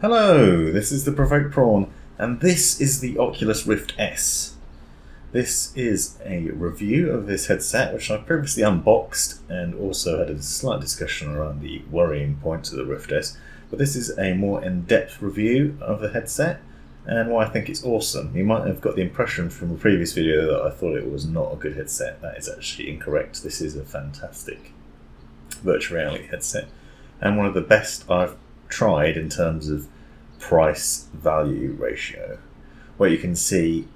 Hello, this is the Provoked Prawn, and this is the Oculus Rift S. This is a review of this headset, which I've previously unboxed and also had a slight discussion around the worrying points of the Rift S. But this is a more in-depth review of the headset and why I think it's awesome. You might have got the impression from the previous video that I thought it was not a good headset. That is actually incorrect. This is a fantastic virtual reality headset and one of the best I've tried in terms of price value ratio. What you can see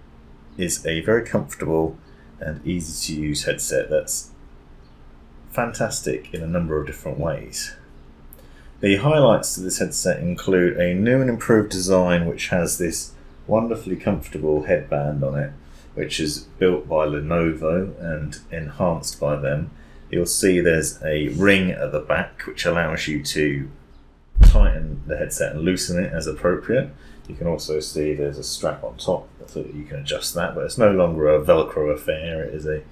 is a very comfortable and easy to use headset that's fantastic in a number of different ways. The highlights to this headset include a new and improved design which has this wonderfully comfortable headband on it, which is built by Lenovo and enhanced by them. You'll see there's a ring at the back which allows you to tighten the headset and loosen it as appropriate. You can also see there's a strap on top so that you can adjust that, but it's no longer a Velcro affair. It is a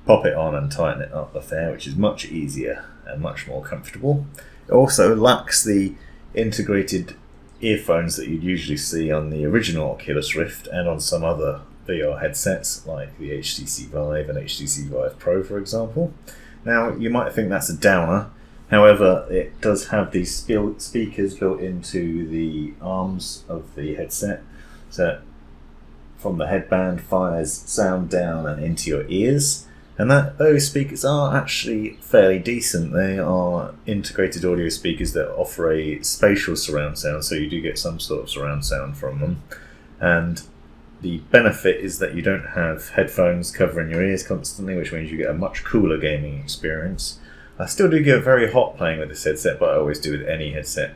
pop it on and tighten it up affair, which is much easier and much more comfortable. It also lacks the integrated earphones that you'd usually see on the original Oculus Rift and on some other VR headsets like the HTC Vive and HTC Vive Pro, for example. Now, you might think that's a downer. However, it does have these speakers built into the arms of the headset, so from the headband fires sound down and into your ears, and those speakers are actually fairly decent. They are integrated audio speakers that offer a spatial surround sound, so you do get some sort of surround sound from them, and the benefit is that you don't have headphones covering your ears constantly, which means you get a much cooler gaming experience. I still do get very hot playing with this headset, but I always do with any headset.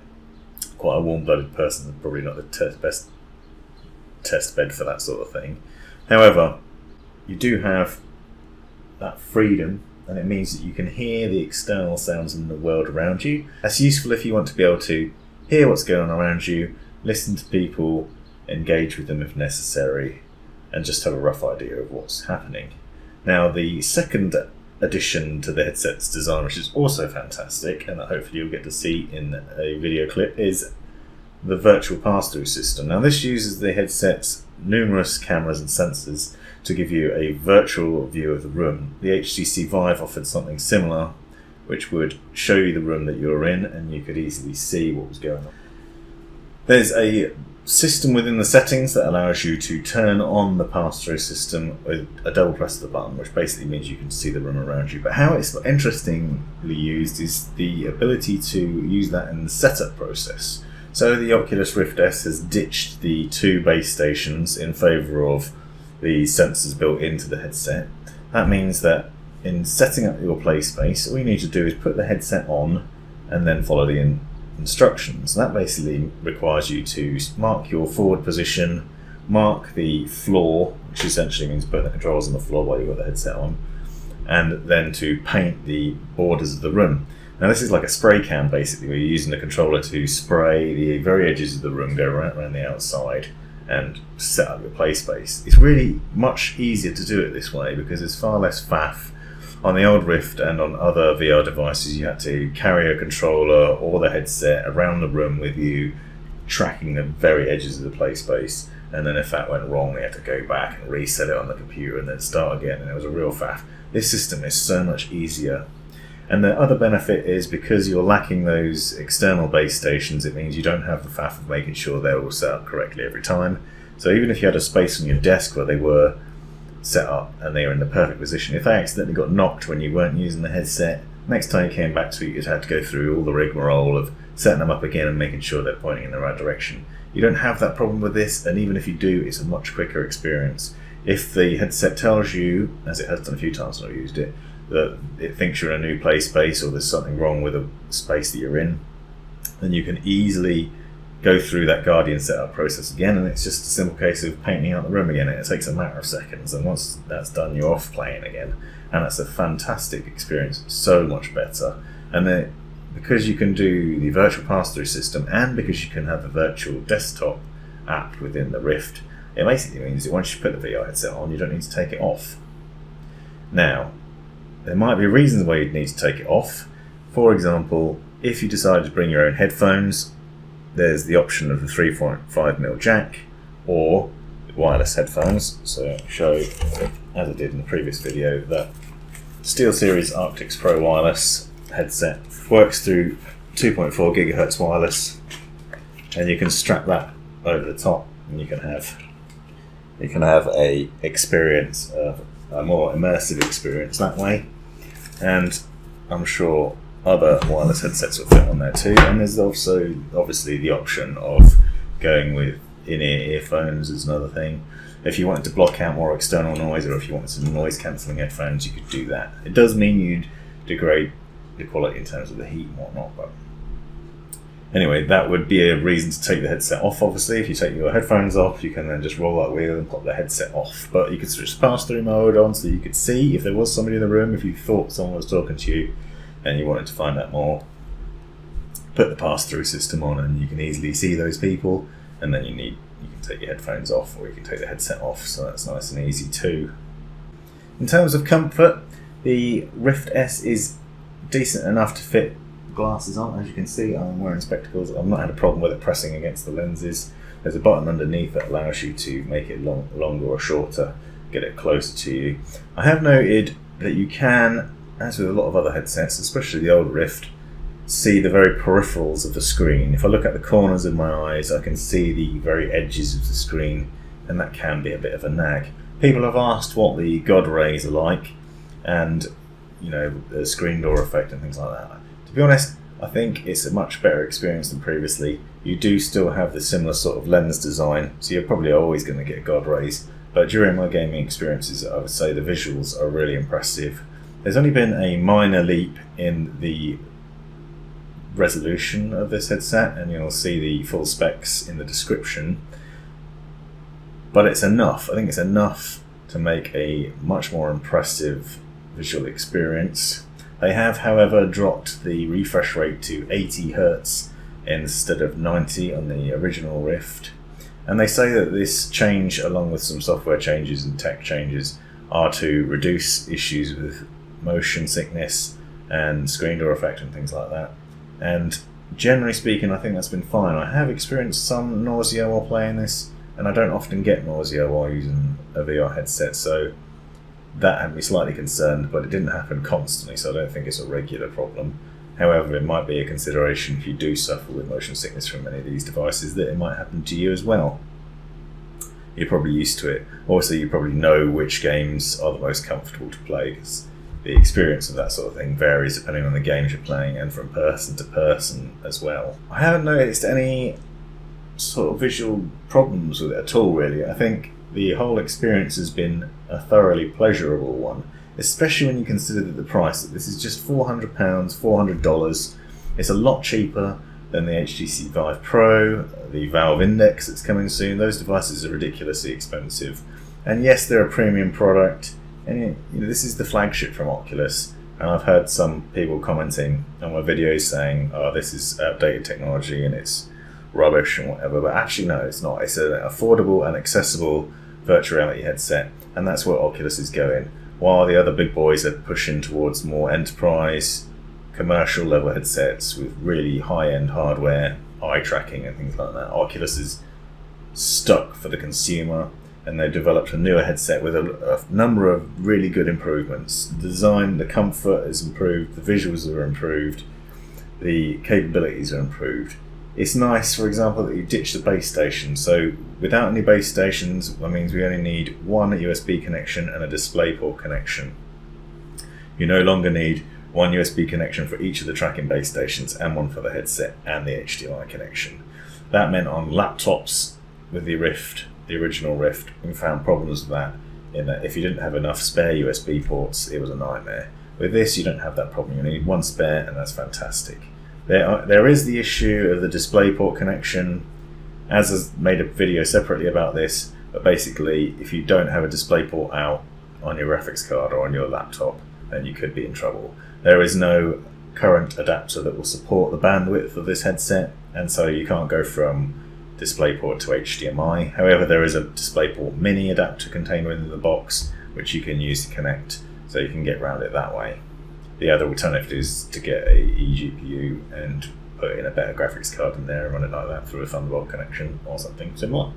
Quite a warm-blooded person, probably not the best test bed for that sort of thing. However, you do have that freedom, and it means that you can hear the external sounds in the world around you. That's useful if you want to be able to hear what's going on around you, listen to people, engage with them if necessary, and just have a rough idea of what's happening. Now, the second addition to the headset's design, which is also fantastic and that hopefully you'll get to see in a video clip, is the virtual pass-through system. Now, this uses the headset's numerous cameras and sensors to give you a virtual view of the room. The HTC Vive offered something similar, which would show you the room that you're in and you could easily see what was going on. There's a system within the settings that allows you to turn on the pass-through system with a double press of the button, which basically means you can see the room around you. But how it's interestingly used is the ability to use that in the setup process. So the Oculus Rift S has ditched the two base stations in favour of the sensors built into the headset. That means that in setting up your play space, all you need to do is put the headset on and then follow the instructions. That basically requires you to mark your forward position, mark the floor, which essentially means putting the controls on the floor while you've got the headset on, and then to paint the borders of the room. Now, this is like a spray can basically, where you're using the controller to spray the very edges of the room, go right around the outside and set up your play space. It's really much easier to do it this way because there's far less faff. On the old Rift and on other VR devices, you had to carry a controller or the headset around the room with you, tracking the very edges of the play space, and then if that went wrong, you had to go back and reset it on the computer and then start again, and it was a real faff. This system is so much easier. And the other benefit is because you're lacking those external base stations, it means you don't have the faff of making sure they're all set up correctly every time. So even if you had a space on your desk where they were set up and they were in the perfect position, if they accidentally got knocked when you weren't using the headset, next time you came back to it, you'd have to go through all the rigmarole of setting them up again and making sure they're pointing in the right direction. You don't have that problem with this, and even if you do, it's a much quicker experience. If the headset tells you, as it has done a few times when I've used it, that it thinks you're in a new play space or there's something wrong with the space that you're in, then you can easily go through that Guardian setup process again, and it's just a simple case of painting out the room again. It takes a matter of seconds, and once that's done, you're off playing again, and that's a fantastic experience, so much better. And then because you can do the virtual pass-through system, and because you can have a virtual desktop app within the Rift, it basically means that once you put the VR headset on, you don't need to take it off. Now, there might be reasons why you'd need to take it off. For example, if you decided to bring your own headphones, there's the option of the 3.5mm jack or wireless headphones. So I'll show, as I did in the previous video, that SteelSeries Arctis Pro wireless headset works through 2.4 GHz wireless, and you can strap that over the top, and you can have a experience of a more immersive experience that way. And I'm sure other wireless headsets will fit on there too. And there's also obviously the option of going with in-ear earphones as another thing. If you wanted to block out more external noise, or if you wanted some noise cancelling headphones, you could do that. It does mean you'd degrade the quality in terms of the heat and whatnot, but anyway, that would be a reason to take the headset off. Obviously, if you take your headphones off, you can then just roll that wheel and pop the headset off. But you could switch pass-through mode on so you could see if there was somebody in the room, if you thought someone was talking to you and you wanted to find out more. Put the pass-through system on and you can easily see those people, and then you can take your headphones off, or you can take the headset off, so that's nice and easy too. In terms of comfort, the Rift S is decent enough to fit glasses on. As you can see, I'm wearing spectacles. I've not had a problem with it pressing against the lenses. There's a button underneath that allows you to make it longer or shorter, get it closer to you. I have noted that you can, as with a lot of other headsets, especially the old Rift, see the very peripherals of the screen. If I look at the corners of my eyes, I can see the very edges of the screen, and that can be a bit of a nag. People have asked what the God rays are like, and the screen door effect and things like that. To be honest, I think it's a much better experience than previously. You do still have the similar sort of lens design, so you're probably always going to get God rays, but during my gaming experiences, I would say the visuals are really impressive. There's only been a minor leap in the resolution of this headset, and you'll see the full specs in the description, but it's enough. I think it's enough to make a much more impressive visual experience. They have, however, dropped the refresh rate to 80 Hz instead of 90 on the original Rift, and they say that this change, along with some software changes and tech changes, are to reduce issues with motion sickness and screen door effect and things like that. And generally speaking, I think that's been fine. I have experienced some nausea while playing this, and I don't often get nausea while using a VR headset, so that had me slightly concerned, but it didn't happen constantly, so I don't think it's a regular problem. However, it might be a consideration if you do suffer with motion sickness from any of these devices, that it might happen to you as well. You're probably used to it. Also, you probably know which games are the most comfortable to play, because the experience of that sort of thing varies depending on the games you're playing and from person to person as well. I haven't noticed any sort of visual problems with it at all, really. I think the whole experience has been a thoroughly pleasurable one, especially when you consider that the price. This is just £400, $400. It's a lot cheaper than the HTC Vive Pro, the Valve Index that's coming soon. Those devices are ridiculously expensive. And yes, they're a premium product, and this is the flagship from Oculus. And I've heard some people commenting on my videos saying, oh, this is outdated technology and it's rubbish and whatever, but actually no, it's not. It's an affordable and accessible virtual reality headset, and that's where Oculus is going. While the other big boys are pushing towards more enterprise, commercial level headsets with really high-end hardware, eye tracking and things like that, Oculus is stuck for the consumer, and they've developed a newer headset with a number of really good improvements. The design, the comfort is improved, the visuals are improved, the capabilities are improved. It's nice, for example, that you ditch the base station. So without any base stations, that means we only need one USB connection and a DisplayPort connection. You no longer need one USB connection for each of the tracking base stations and one for the headset and the HDMI connection. That meant on laptops with the Rift, the original Rift, we found problems with that, in that if you didn't have enough spare USB ports, it was a nightmare. With this, you don't have that problem. You need one spare, and that's fantastic. There is the issue of the DisplayPort connection, as I've made a video separately about this, but basically if you don't have a DisplayPort out on your graphics card or on your laptop, then you could be in trouble. There is no current adapter that will support the bandwidth of this headset, and so you can't go from DisplayPort to HDMI. However, there is a DisplayPort mini adapter contained within the box, which you can use to connect, so you can get around it that way. The other alternative is to get a eGPU and put in a better graphics card in there and run it like that through a Thunderbolt connection or something similar.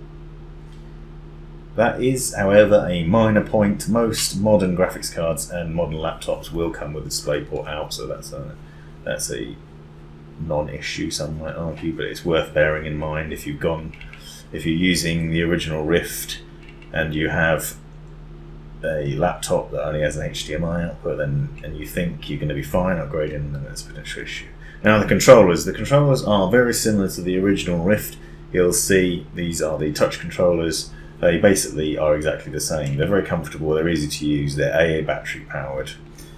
That is, however, a minor point. Most modern graphics cards and modern laptops will come with a DisplayPort out, so that's a non-issue, some might argue, but it's worth bearing in mind if you're using the original Rift and you have a laptop that only has an HDMI output, and you think you're going to be fine upgrading, then that's a potential issue. Now the controllers are very similar to the original Rift. You'll see these are the touch controllers. They basically are exactly the same. They're very comfortable, they're easy to use, they're AA battery powered.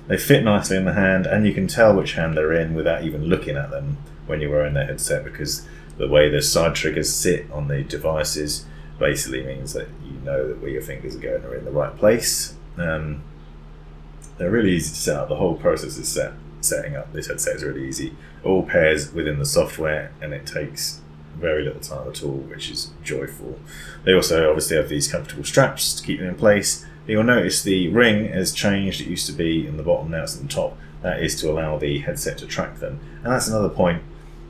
They fit nicely in the hand, and you can tell which hand they're in without even looking at them when you're wearing the headset, because the way the side triggers sit on the devices basically means that you know that where your fingers are going are in the right place. They're really easy to set up. The whole process is setting up this headset is really easy. All pairs within the software, and it takes very little time at all, which is joyful. They also obviously have these comfortable straps to keep them in place. You'll notice the ring has changed. It used to be in the bottom, now it's at the top. That is to allow the headset to track them. And that's another point.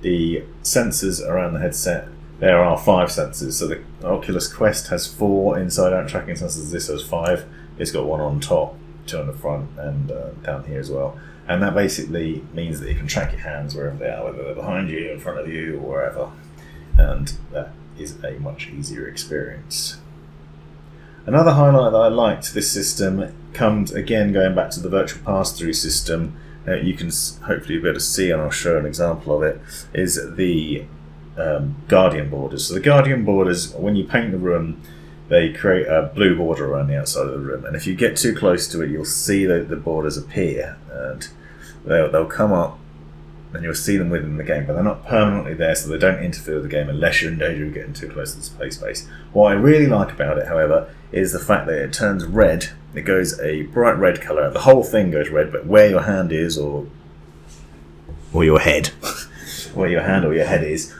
The sensors around the headset, there are 5 sensors. So the Oculus Quest has 4 inside-out tracking sensors. This has 5. It's got 1 on top, 2 on the front, and down here as well. And that basically means that you can track your hands wherever they are, whether they're behind you, in front of you, or wherever. And that is a much easier experience. Another highlight that I liked this system comes again going back to the virtual pass-through system. You can hopefully be able to see, and I'll show an example of it, is the Guardian borders. So the Guardian borders, when you paint the room, they create a blue border around the outside of the room, and if you get too close to it, you'll see that the borders appear, and they'll come up, and you'll see them within the game, but they're not permanently there, so they don't interfere with the game unless you're in danger of getting too close to the play space. What I really like about it, however, is the fact that it turns red. It goes a bright red colour. The whole thing goes red, but where your hand is, or your head, where your hand or your head is,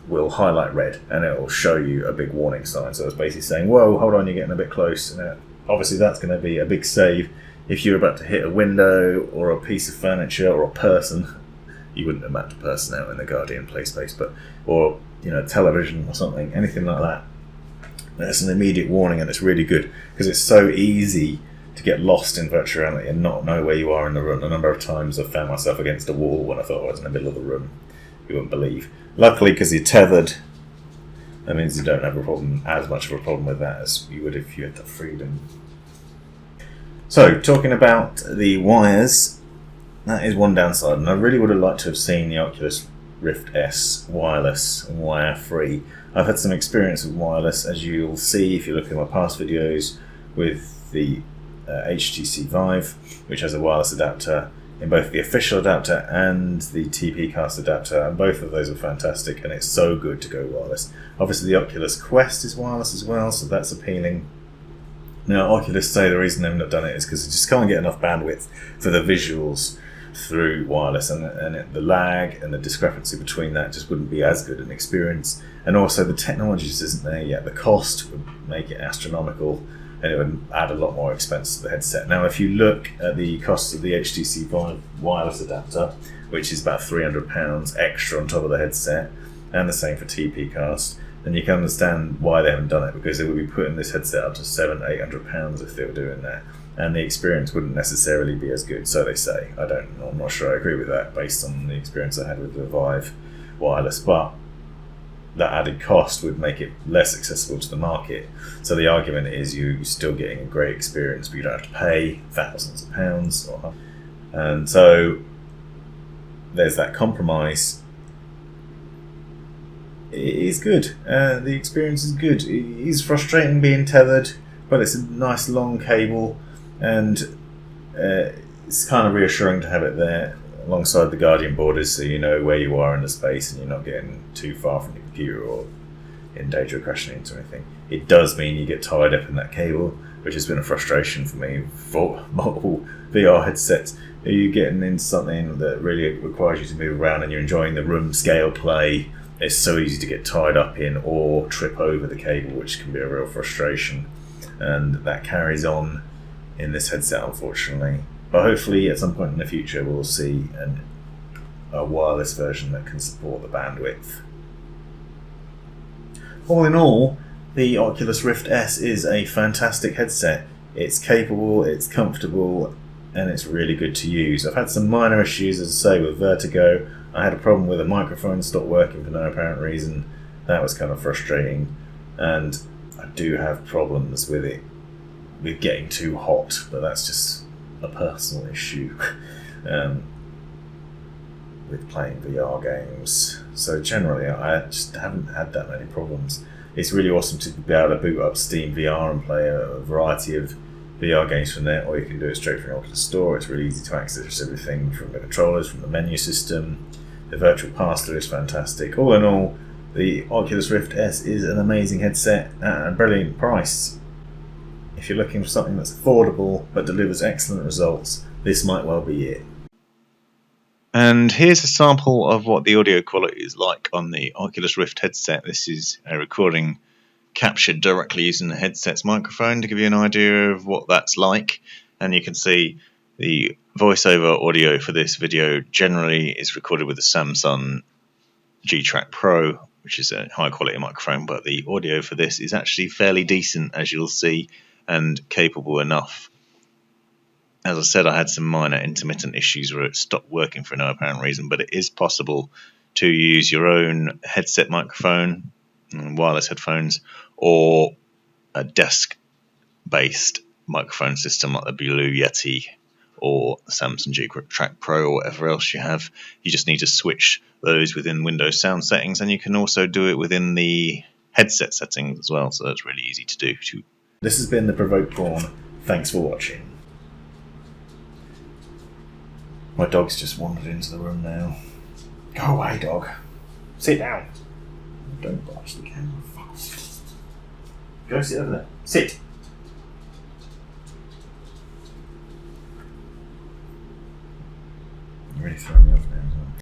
will highlight red, and it will show you a big warning sign. So it's basically saying, whoa, hold on, you're getting a bit close. And obviously that's going to be a big save. If you're about to hit a window or a piece of furniture or a person, you wouldn't have mapped a person out in the Guardian play space, or television or something, anything like that. That's an immediate warning, and it's really good because it's so easy to get lost in virtual reality and not know where you are in the room. A number of times I've found myself against a wall when I thought I was in the middle of the room. You wouldn't believe. Luckily, because you're tethered, that means you don't have as much of a problem with that as you would if you had the freedom. So, talking about the wires, that is one downside, and I really would have liked to have seen the Oculus Rift S wireless and wire-free. I've had some experience with wireless, as you'll see if you look at my past videos, with the HTC Vive, which has a wireless adapter in both the official adapter and the TP Cast adapter, and both of those are fantastic, and it's so good to go wireless. Obviously the Oculus Quest is wireless as well, so that's appealing. Now Oculus say the reason they've not done it is because they just can't get enough bandwidth for the visuals through wireless, and the lag and the discrepancy between that just wouldn't be as good an experience. And also the technology just isn't there yet. The cost would make it astronomical, and it would add a lot more expense to the headset. Now if you look at the cost of the HTC Vive wireless adapter, which is about £300 extra on top of the headset, and the same for TP Cast, then you can understand why they haven't done it, because they would be putting this headset up to £700-800 if they were doing that, and the experience wouldn't necessarily be as good, so they say. I'm not sure I agree with that based on the experience I had with the Vive wireless, but that added cost would make it less accessible to the market. So the argument is you're still getting a great experience, but you don't have to pay thousands of pounds. And so there's that compromise. It is good. The experience is good. It is frustrating being tethered, but it's a nice long cable, and it's kind of reassuring to have it there alongside the Guardian borders, so you know where you are in the space and you're not getting too far from the computer or in danger of crashing into anything. It does mean you get tied up in that cable, which has been a frustration for me for multiple VR headsets. You're getting into something that really requires you to move around and you're enjoying the room scale play. It's so easy to get tied up in or trip over the cable, which can be a real frustration, and that carries on in this headset, unfortunately. But hopefully at some point in the future we'll see a wireless version that can support the bandwidth. All in all, the Oculus Rift S is a fantastic headset. It's capable, it's comfortable, and it's really good to use. I've had some minor issues, as I say, with vertigo. I had a problem with a microphone stopped working for no apparent reason. That was kind of frustrating. And I do have problems with it, with getting too hot, but that's just a personal issue with playing VR games. So generally, I just haven't had that many problems. It's really awesome to be able to boot up Steam VR and play a variety of VR games from there, or you can do it straight from the Oculus Store. It's really easy to access everything from the controllers, from the menu system. The virtual pass-through is fantastic. All in all, the Oculus Rift S is an amazing headset at a brilliant price. If you're looking for something that's affordable but delivers excellent results, this might well be it. And here's a sample of what the audio quality is like on the Oculus Rift headset. This is a recording captured directly using the headset's microphone to give you an idea of what that's like. And you can see the voiceover audio for this video generally is recorded with the Samsung G-Track Pro, which is a high quality microphone, but the audio for this is actually fairly decent, as you'll see, and capable enough. As I said, I had some minor intermittent issues where it stopped working for no apparent reason, but it is possible to use your own headset microphone, wireless headphones, or a desk-based microphone system like the Blue Yeti or the Samsung G-Track Pro or whatever else you have. You just need to switch those within Windows sound settings, and you can also do it within the headset settings as well, so that's really easy to do too. This has been The Provoked Prawn. Thanks for watching. My dog's just wandered into the room now. Go away, dog. Sit down. Don't botch the camera. Fuck off. Go sit over there. Sit. You're really throwing me off now.